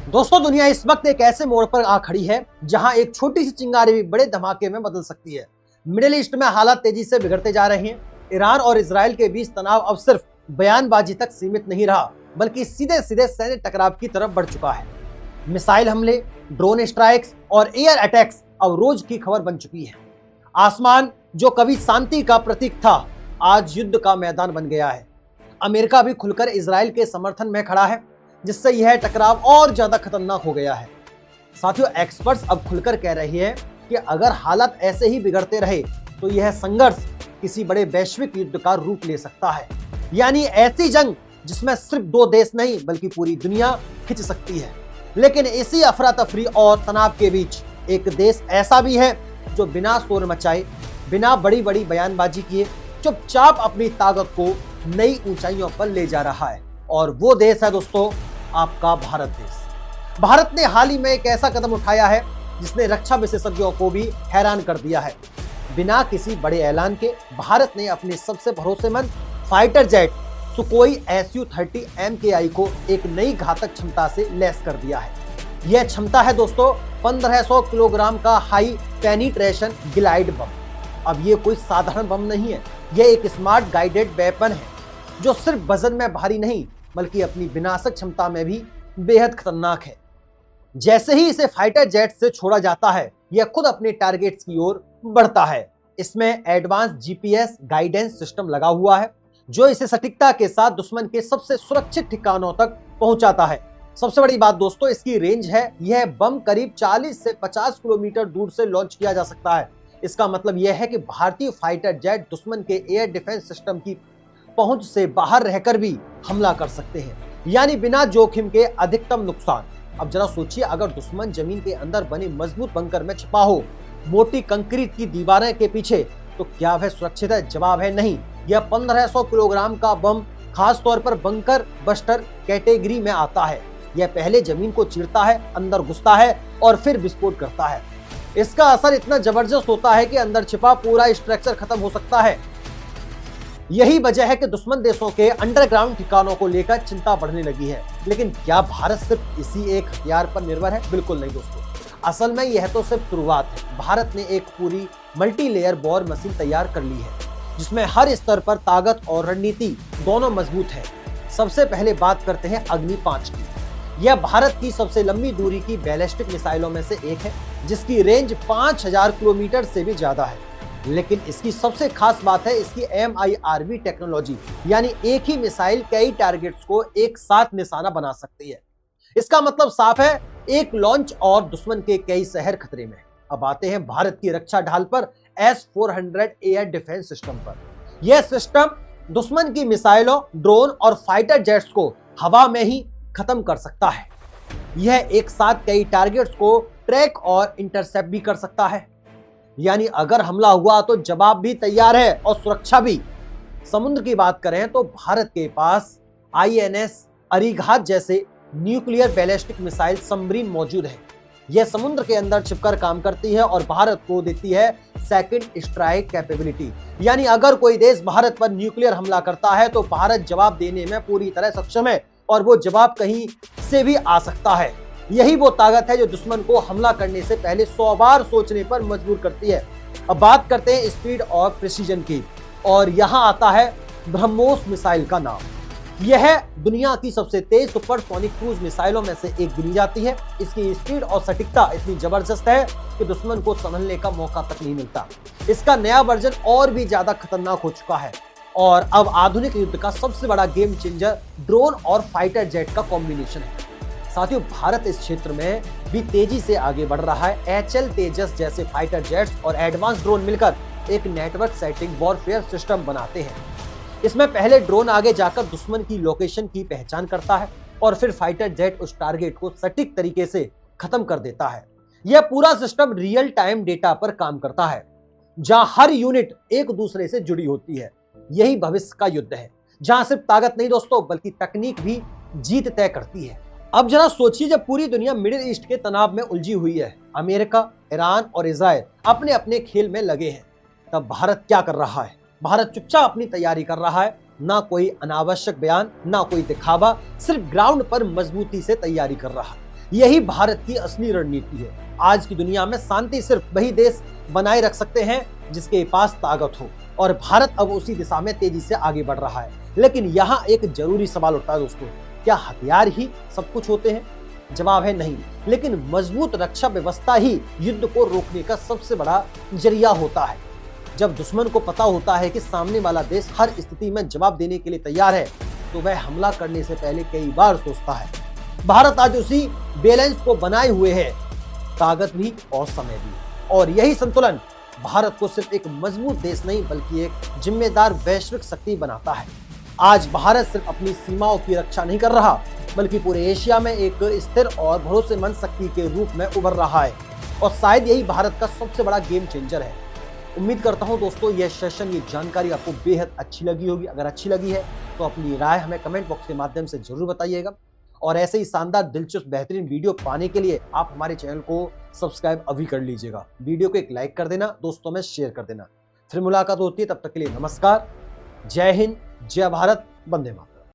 दोस्तों, दुनिया इस वक्त एक ऐसे मोड़ पर आ खड़ी है जहां एक छोटी सी चिंगारी भी बड़े धमाके में बदल सकती है। मिडिल ईस्ट में हालात तेजी से बिगड़ते जा रहे हैं। ईरान और इजराइल के बीच तनाव अब सिर्फ बयानबाजी तक सीमित नहीं रहा, बल्कि सीधे सीधे सैन्य टकराव की तरफ बढ़ चुका है। मिसाइल हमले, ड्रोन स्ट्राइक्स और एयर अटैक्स अब रोज की खबर बन चुकी है। आसमान जो कभी शांति का प्रतीक था, आज युद्ध का मैदान बन गया है। अमेरिका भी खुलकर इजराइल के समर्थन में खड़ा है, जिससे यह टकराव और ज्यादा खतरनाक हो गया है। साथियों, एक्सपर्ट्स अब खुलकर कह रहे हैं कि अगर हालात ऐसे ही बिगड़ते रहे तो यह संघर्ष किसी बड़े वैश्विक युद्ध का रूप ले सकता है। यानी ऐसी जंग जिसमें सिर्फ दो देश नहीं बल्कि पूरी दुनिया खिंच सकती है। लेकिन इसी अफरा तफरी और तनाव के बीच एक देश ऐसा भी है जो बिना शोर मचाए, बिना बड़ी बड़ी बयानबाजी किए चुपचाप अपनी ताकत को नई ऊंचाइयों पर ले जा रहा है, और वो देश है दोस्तों आपका भारत देश। भारत ने हाल ही में एक ऐसा कदम उठाया है जिसने रक्षा विशेषज्ञों को भी हैरान कर दिया है। बिना किसी बड़े ऐलान के भारत ने अपने सबसे भरोसेमंद फाइटर जेट सुकोई Su-30 MKI को एक नई घातक क्षमता से लैस कर दिया है। यह क्षमता है दोस्तों 1500 किलोग्राम का हाई पेनिट्रेशन ग्लाइड बम। अब ये कोई साधारण बम नहीं है, यह एक स्मार्ट गाइडेड वेपन है जो सिर्फ वजन में भारी नहीं बल्कि अपनी विनाशक क्षमता में भी बेहद खतरनाक है। जैसे ही इसे फाइटर जेट से छोड़ा जाता है, यह खुद अपने टारगेट्स की ओर बढ़ता है। इसमें एडवांस जीपीएस गाइडेंस सिस्टम लगा हुआ है जो इसे सटीकता के साथ दुश्मन के सबसे सुरक्षित ठिकानों तक पहुंचाता है। सबसे बड़ी बात दोस्तों इसकी रेंज है। यह बम करीब 40 से 50 किलोमीटर दूर से लॉन्च किया जा सकता है। इसका मतलब यह है कि भारतीय फाइटर जेट दुश्मन के एयर डिफेंस सिस्टम की पहुंच से बाहर रहकर भी हमला कर सकते हैं, यानी बिना जोखिम के अधिकतम नुकसान। अब जरा सोचिए, अगर दुश्मन जमीन के अंदर बने मजबूत बंकर में छिपा हो, मोटी कंक्रीट की दीवारें के पीछे, तो क्या वह सुरक्षित है? जवाब है नहीं। यह 1500 किलोग्राम का बम खास तौर पर बंकर बस्टर कैटेगरी में आता है। यह पहले जमीन को चीरता है, अंदर घुसता है और फिर विस्फोट करता है। इसका असर इतना जबरदस्त होता है कि अंदर छिपा पूरा स्ट्रक्चर खत्म हो सकता है। यही वजह है कि दुश्मन देशों के अंडरग्राउंड ठिकानों को लेकर चिंता बढ़ने लगी है। लेकिन क्या भारत सिर्फ इसी एक हथियार पर निर्भर है? बिल्कुल नहीं दोस्तों। असल में यह तो सिर्फ शुरुआत है। भारत ने एक पूरी मल्टी लेयर वॉर मशीन तैयार कर ली है जिसमें हर स्तर पर ताकत और रणनीति दोनों मजबूत है। सबसे पहले बात करते हैं अग्नि 5 की। यह भारत की सबसे लंबी दूरी की बैलिस्टिक मिसाइलों में से एक है जिसकी रेंज 5000 किलोमीटर से भी ज्यादा है। लेकिन इसकी सबसे खास बात है इसकी MIRV टेक्नोलॉजी, यानी एक ही मिसाइल कई टारगेट्स को एक साथ निशाना बना सकती है। इसका मतलब साफ है, एक लॉन्च और दुश्मन के कई शहर खतरे में। अब आते हैं भारत की रक्षा ढाल पर, S-400 एयर डिफेंस सिस्टम पर। यह सिस्टम दुश्मन की मिसाइलों, ड्रोन और फाइटर जेट्स को हवा में ही खत्म कर सकता है। यह एक साथ कई टारगेट्स को ट्रैक और इंटरसेप्ट भी कर सकता है, यानी अगर हमला हुआ तो जवाब भी तैयार है और सुरक्षा भी। समुद्र की बात करें तो भारत के पास INS अरिघात जैसे न्यूक्लियर बैलिस्टिक मिसाइल सबमरीन मौजूद है। यह समुद्र के अंदर छिपकर काम करती है और भारत को देती है सेकंड स्ट्राइक कैपेबिलिटी, यानी अगर कोई देश भारत पर न्यूक्लियर हमला करता है तो भारत जवाब देने में पूरी तरह सक्षम है, और वो जवाब कहीं से भी आ सकता है। यही वो ताकत है जो दुश्मन को हमला करने से पहले 100 बार सोचने पर मजबूर करती है। अब बात करते हैं स्पीड और प्रिसीजन की, और यहाँ आता है ब्रह्मोस मिसाइल का नाम। यह दुनिया की सबसे तेज सुपरसोनिक क्रूज मिसाइलों में से एक गिनी जाती है। इसकी स्पीड और सटीकता इतनी जबरदस्त है कि दुश्मन को संभलने का मौका तक नहीं मिलता। इसका नया वर्जन और भी ज्यादा खतरनाक हो चुका है, और अब आधुनिक युद्ध का सबसे बड़ा गेम चेंजर ड्रोन और फाइटर जेट का कॉम्बिनेशन है। साथियों, भारत इस क्षेत्र में भी तेजी से आगे बढ़ रहा है। HL तेजस जैसे फाइटर जेट्स और एडवांस ड्रोन मिलकर एक नेटवर्क सेटिंग वॉरफेयर सिस्टम बनाते हैं। इसमें पहले ड्रोन आगे जाकर दुश्मन की लोकेशन की पहचान करता है और फिर फाइटर जेट उस टारगेट को सटीक तरीके से खत्म कर देता है। यह पूरा सिस्टम रियल टाइम डेटा पर काम करता है, जहां हर यूनिट एक दूसरे से जुड़ी होती है। यही भविष्य का युद्ध है, जहां सिर्फ ताकत नहीं दोस्तों बल्कि तकनीक भी जीत तय करती है। अब जरा सोचिए, जब पूरी दुनिया मिडिल ईस्ट के तनाव में उलझी हुई है, अमेरिका, ईरान और इजराइल अपने अपने खेल में लगे हैं, तब भारत क्या कर रहा है? भारत चुपचाप अपनी तैयारी कर रहा है। ना कोई अनावश्यक बयान, ना कोई दिखावा, सिर्फ ग्राउंड पर मजबूती से तैयारी कर रहा है। यही भारत की असली रणनीति है। आज की दुनिया में शांति सिर्फ वही देश बनाए रख सकते हैं जिसके पास ताकत हो, और भारत अब उसी दिशा में तेजी से आगे बढ़ रहा है। लेकिन यहाँ एक जरूरी सवाल उठता है दोस्तों, क्या हथियार ही सब कुछ होते हैं? जवाब है नहीं, लेकिन मजबूत रक्षा व्यवस्था ही युद्ध को रोकने का सबसे बड़ा जरिया होता है। जब दुश्मन को पता होता है कि सामने वाला देश हर स्थिति में जवाब देने के लिए तैयार है, तो वह हमला करने से पहले कई बार सोचता है। भारत आज उसी बैलेंस को बनाए हुए है, ताकत भी और समय भी। और यही संतुलन भारत को सिर्फ एक मजबूत देश नहीं बल्कि एक जिम्मेदार वैश्विक शक्ति बनाता है। आज भारत सिर्फ अपनी सीमाओं की रक्षा नहीं कर रहा, बल्कि पूरे एशिया में एक स्थिर और भरोसेमंद शक्ति के रूप में उभर रहा है। और शायद यही भारत का सबसे बड़ा गेम चेंजर है। उम्मीद करता हूं दोस्तों यह सेशन, ये जानकारी आपको बेहद अच्छी लगी होगी। अगर अच्छी लगी है तो अपनी राय हमें कमेंट बॉक्स के माध्यम से जरूर बताइएगा। और ऐसे ही शानदार, दिलचस्प, बेहतरीन वीडियो पाने के लिए आप हमारे चैनल को सब्सक्राइब अभी कर लीजिएगा। वीडियो को एक लाइक कर देना, दोस्तों में शेयर कर देना। फिर मुलाकात होती है, तब तक के लिए नमस्कार, जय हिंद, जय भारत, वंदे मातरम।